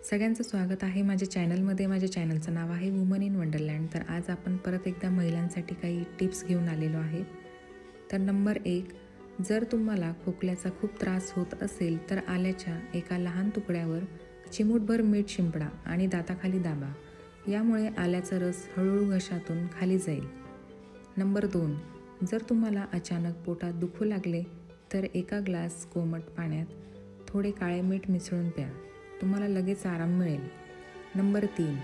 सगळ्यांचं स्वागत आहे माझ्या चॅनलमध्ये. माझ्या चॅनलचं नाव आहे वुमन इन वंडरलँड. तर आज आपण परत एकदा महिलांसाठी काही टिप्स घेऊन आलेलो आहे. तर नंबर 1, जर तुम्हाला खोकल्याचा खूप त्रास होत असेल तर आल्याच्या एका लहान तुकड्यावर चिमूटभर मीठ शिंपडा आणि दाताखाली दाबा. यामुळे आल्याचा रस हळूहळू घशातून खाली जाईल. नंबर 2, जर तुम्हाला अचानक पोटात दुखू लागले तर एका ग्लास कोमट पाण्यात थोडे काळे मीठ मिसळून प्या. तुम्हाला लगेच आराम मिळेल. नंबर 3,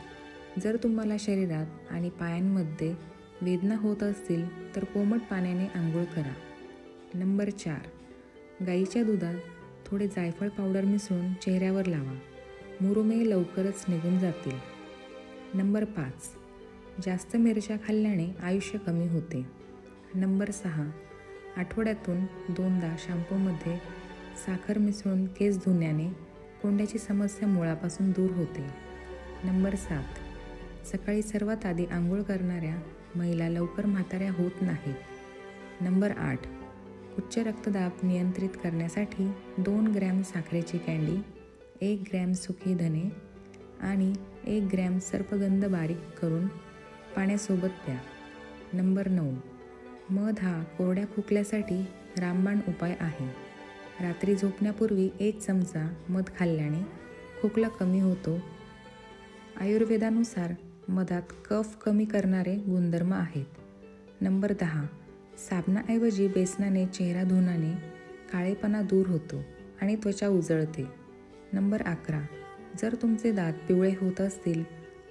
जर तुम्हाला शरीरात आणि पायांमध्ये वेदना होत असतील तर कोमट पाण्याने आंघोळ करा. नंबर 4, गाईच्या दुधात थोडे जायफळ पावडर मिसळून चेहऱ्यावर लावा. मुरुमे लवकरच निघून जातील. नंबर 5, जास्त मिरच्या खाल्ल्याने आयुष्य कमी होते. नंबर 6, आठवड्यातून 2दा शॅम्पूमध्ये साखर मिसळून केस धुण्याने कोंड्याची समस्या मुळापासून दूर होते. नंबर 7, सकाळी सर्वात आधी आंघोळ करणाऱ्या महिला लवकर म्हाताऱ्या होत नाहीत. नंबर 8, उच्च रक्तदाब नियंत्रित करण्यासाठी 2 ग्रॅम साखरेची कँडी, 1 ग्रॅम सुकी धने आणि 1 ग्रॅम सर्पगंध बारीक करून पाण्यासोबत प्या. नंबर 9, मध हा कोरड्या खोकल्यासाठी रामबाण उपाय आहे. रात्री झोपण्यापूर्वी 1 चमचा मध खाल्ल्याने खोकला कमी होतो. आयुर्वेदानुसार मधात कफ कमी करणारे गुणधर्म आहेत. नंबर 10, साबणाऐवजी बेसनाने चेहरा धुण्याने काळेपणा दूर होतो आणि त्वचा उजळते. नंबर 11, जर तुमचे दात पिवळे होत असतील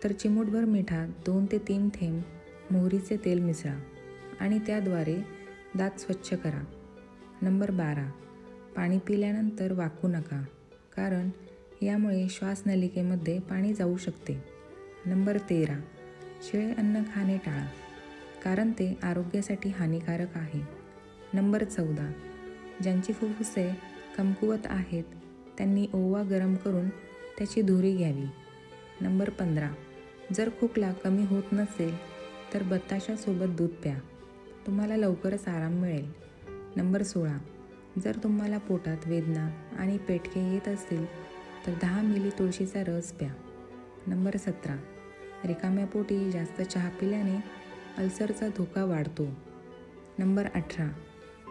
तर चिमूटभर मिठात 2 ते 3 थेंब मोहरीचे तेल मिसळा आणि त्याद्वारे दात स्वच्छ करा. नंबर 12, पाणी पिल्यानंतर वाकू नका, कारण यामुळे श्वासनलिकेमध्ये पाणी जाऊ शकते. नंबर 13, शिळे अन्न खाणे टाळा, कारण ते आरोग्यासाठी हानिकारक आहे. नंबर 14, ज्यांची फुफ्फुसे कमकुवत आहेत त्यांनी ओवा गरम करून त्याची धुरी घ्यावी. नंबर 15, जर खोकला कमी होत नसेल तर बत्ताशासोबत दूध प्या. तुम्हाला लवकरच आराम मिळेल. नंबर 16, जर तुम्हाला पोटात वेदना आणि पेटके येत असतील तर 10 मिली तुळशीचा रस प्या. नंबर 17, रिकाम्या पोटी जास्त चहा पिल्याने अल्सरचा धोका वाढतो. नंबर 18,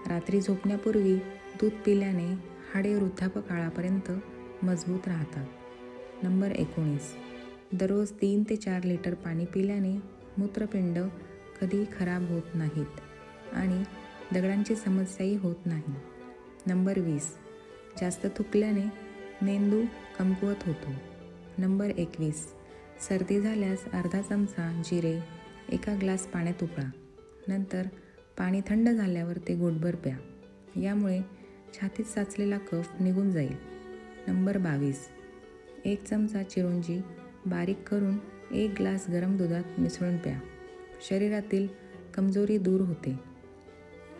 रात्री झोपण्यापूर्वी दूध पिल्याने हाडे वृद्धापकाळापर्यंत मजबूत राहतात. नंबर 19, दररोज 3 ते 4 लिटर पाणी पिल्याने मूत्रपिंड कधीही खराब होत नाहीत आणि दगडांची समस्याही होत नाही. नंबर 20, जास्त थुंकल्याने मेंदू कमकुवत होतो. नंबर 21, सर्दी झाल्यास अर्धा चमचा जिरे एका ग्लास पाण्यात उकळा. नंतर पाणी थंड झाल्यावर ते घोटभर प्या. यामुळे छातीत साचलेला कफ निघून जाईल. नंबर 22, 1 चमचा चिरोंजी बारीक करून 1 ग्लास गरम दुधात मिसळून प्या. शरीरातील कमजोरी दूर होते.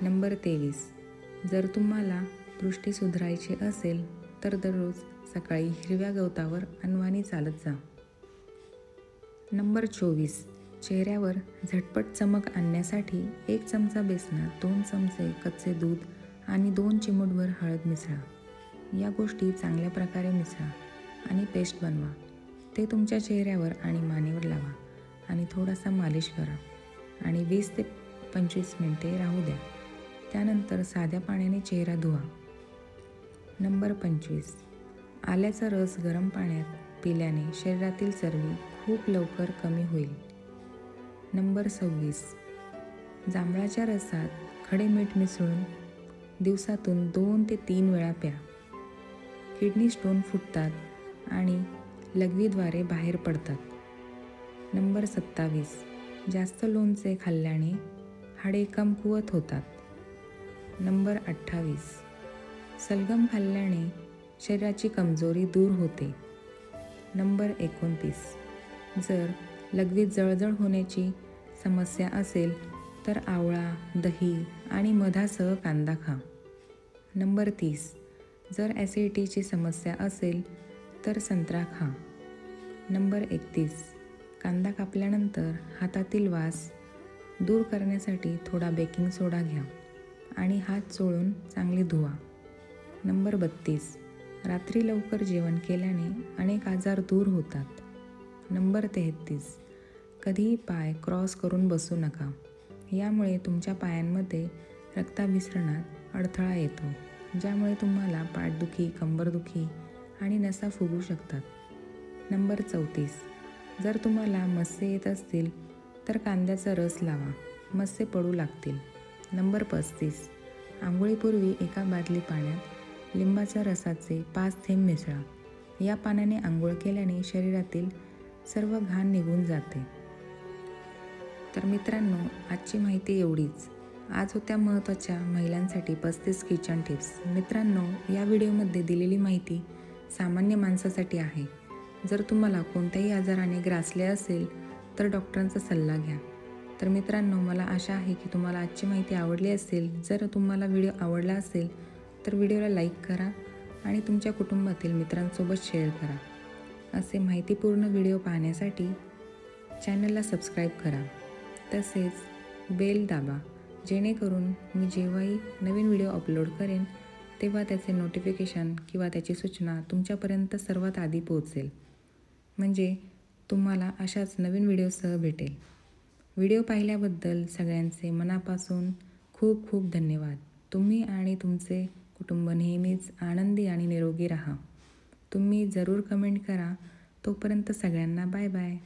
नंबर 23, जर तुम्हाला दृष्टी सुधारायची असेल तर दररोज सकाळी हिरव्या गवतावर अनवाणी चालत जा. नंबर 24, चेहऱ्यावर झटपट चमक आणण्यासाठी 1 चमचा बेसनात 2 चमचे कच्चे दूध आणि 2 चिमूटभर हळद मिसळा. या गोष्टी चांगल्या प्रकारे मिसळा आणि पेस्ट बनवा. ते तुमच्या चेहऱ्यावर आणि मानेवर लावा आणि थोडासा मालिश करा आणि 20 ते 25 मिनिटे राहू द्या. त्यानंतर साध्या पाण्याने चेहरा धुवा. नंबर 25, आल्याचा रस गरम पाण्यात पिल्याने शरीरातील चरबी खूप लवकर कमी होईल. नंबर 26, जांभळाच्या रसात खडे मीठ मिसळून दिवसातून 2 ते 3 वेळा प्या. किडनी स्टोन फुटतात आणि लघवीद्वारे बाहेर पडतात. नंबर 27, जास्त लोणचे खाल्ल्याने हाडे कमकुवत होतात. नंबर 28, सलगम खाल्ल्याने शरीराची कमजोरी दूर होते. नंबर 29, जर लघवीत जळजळ होण्याची समस्या असेल तर आवळा, दही आणि मधासह कांदा खा. नंबर 30, जर ॲसिडिटीची समस्या असेल तर संत्रा खा. नंबर 31, कांदा कापल्यानंतर हातातील वास दूर करण्यासाठी थोडा बेकिंग सोडा घ्या आणि हात चोळून चांगले धुवा. नंबर 32, रात्री लवकर जेवण केल्याने अनेक आजार दूर होतात. नंबर 33, कधीही पाय क्रॉस करून बसू नका. यामुळे तुमच्या पायांमध्ये रक्ताभिसरणात अडथळा येतो, ज्यामुळे तुम्हाला पाठदुखी, कंबरदुखी आणि नसा फुगू शकतात. नंबर 34, जर तुम्हाला मस्से येत असतील तर कांद्याचा रस लावा, मस्से पडू लागतील. नंबर 35, आंघोळीपूर्वी एका बादली पाण्यात लिंबाच्या रसाचे 5 थेंब मिसळा. या पाण्याने आंघोळ केल्याने शरीरातील सर्व घाण निघून जाते. तर मित्रांनो, आजची माहिती एवढीच. आज होत्या महत्त्वाच्या महिलांसाठी 35 किचन टिप्स. मित्रांनो, या व्हिडिओमध्ये दिलेली माहिती सामान्य माणसासाठी आहे. जर तुम्हाला कोणत्याही आजाराने ग्रासले असेल तर डॉक्टरांचा सल्ला घ्या. तर मित्रांनो, मला आशा आहे की तुम्हाला आजची माहिती आवडली असेल. जर तुम्हाला व्हिडिओ आवडला असेल तर व्हिडिओला लाईक करा आणि तुमच्या कुटुंबातील मित्रांसोबत शेअर करा. असे माहितीपूर्ण व्हिडिओ पाहण्यासाठी चॅनलला सबस्क्राईब करा. तसेच बेल दाबा, जेणेकरून मी जेव्हाही नवीन व्हिडिओ अपलोड करेन तेव्हा त्याचे नोटिफिकेशन किंवा त्याची सूचना तुमच्यापर्यंत सर्वात आधी पोहोचेल. म्हणजे तुम्हाला अशाच नवीन व्हिडिओसह भेटेल. व्हिडिओ पाहिल्याबद्दल सगळ्यांचे मनापासून खूप खूप धन्यवाद. तुम्ही आणि तुमचे कुटुंब नेहमीच आनंदी आणि निरोगी राहा. तुम्ही जरूर कमेंट करा. तोपर्यंत सगळ्यांना बाय बाय.